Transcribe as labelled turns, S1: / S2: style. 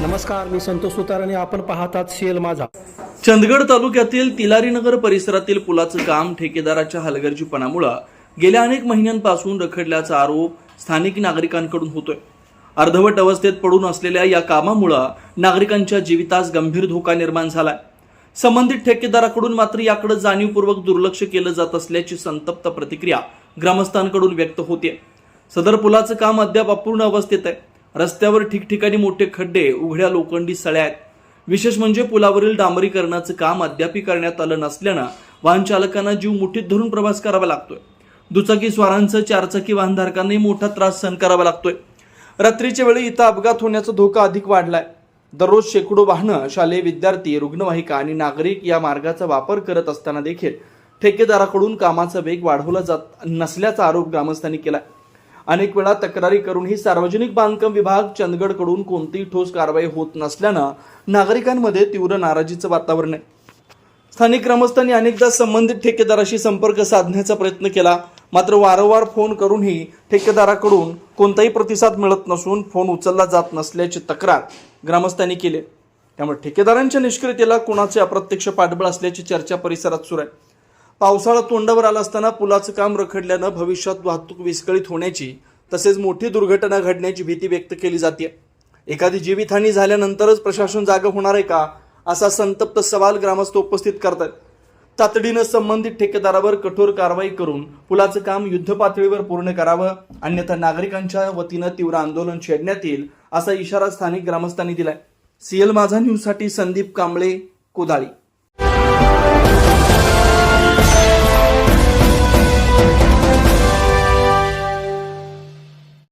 S1: नमस्कार, मी संतोष सुतार आणि आपण पाहतात सीएल माझा.
S2: चंदगड तालुक्यातील तिलारीनगर परिसरातील पुलाचं काम ठेकेदाराच्या हलगर्जीपणामुळे गेल्या अनेक महिन्यांपासून रखडल्याचा आरोप स्थानिक नागरिकांकडून होतोय. अर्धवट अवस्थेत पडून असलेल्या या कामामुळे नागरिकांच्या जीवितास गंभीर धोका निर्माण झालाय. संबंधित ठेकेदाराकडून मात्र याकडे जाणीवपूर्वक दुर्लक्ष केलं जात असल्याची संतप्त प्रतिक्रिया ग्रामस्थांकडून व्यक्त होते. सदर पुलाचं काम अद्याप अपूर्ण अवस्थेत आहे. रस्त्यावर ठिकठिकाणी मोठे खड्डे, उघड्या लोखंडी सळ्या आहेत. विशेष म्हणजे पुलावरील डांबरीकरणाचं काम अद्याप करण्यात आलं नसल्यानं वाहन चालकांना जीव मुठीत धरून प्रवास करावा लागतोय. दुचाकी स्वारांचं, चारचाकी वाहनधारकांनाही मोठा त्रास सहन करावा लागतोय. रात्रीच्या वेळी इथं अपघात होण्याचा धोका अधिक वाढलाय. दररोज शेकडो वाहनं, शालेय विद्यार्थी, रुग्णवाहिका आणि नागरिक या मार्गाचा वापर करत असताना देखील ठेकेदाराकडून कामाचा वेग वाढवला जात नसल्याचा आरोप ग्रामस्थांनी केलाय. अनेक वेळा तक्रारी करूनही सार्वजनिक बांधकाम विभाग चंदगडकडून कोणतीही ठोस कारवाई होत नसल्यानं नागरिकांमध्ये तीव्र नाराजीचं वातावरण आहे. स्थानिक ग्रामस्थांनी अनेकदा संबंधित ठेकेदाराशी संपर्क साधण्याचा प्रयत्न केला, मात्र वारंवार फोन करूनही ठेकेदाराकडून कोणताही प्रतिसाद मिळत नसून फोन उचलला जात नसल्याची तक्रार ग्रामस्थांनी केली. त्यामुळे ठेकेदारांच्या निष्क्रियतेला कोणाचे अप्रत्यक्ष पाठबळ असल्याची चर्चा परिसरात सुरू आहे. पावसाळा तोंडावर आला असताना पुलाचं काम रखडल्यानं भविष्यात वाहतूक विस्कळीत होण्याची तसेच मोठी दुर्घटना घडण्याची भीती व्यक्त केली जाते. एखादी जीवितहानी झाल्यानंतरच प्रशासन जागं होणार आहे का, असा संतप्त सवाल ग्रामस्थ उपस्थित करतात. तातडीनं संबंधित ठेकेदारावर कठोर कारवाई करून पुलाचं काम युद्धपातळीवर पूर्ण करावं, अन्यथा नागरिकांच्या वतीनं तीव्र आंदोलन छेडण्यात येईल असा इशारा स्थानिक ग्रामस्थांनी दिलाय. सीएल माझा न्यूजसाठी संदीप कांबळे, कोदाळी.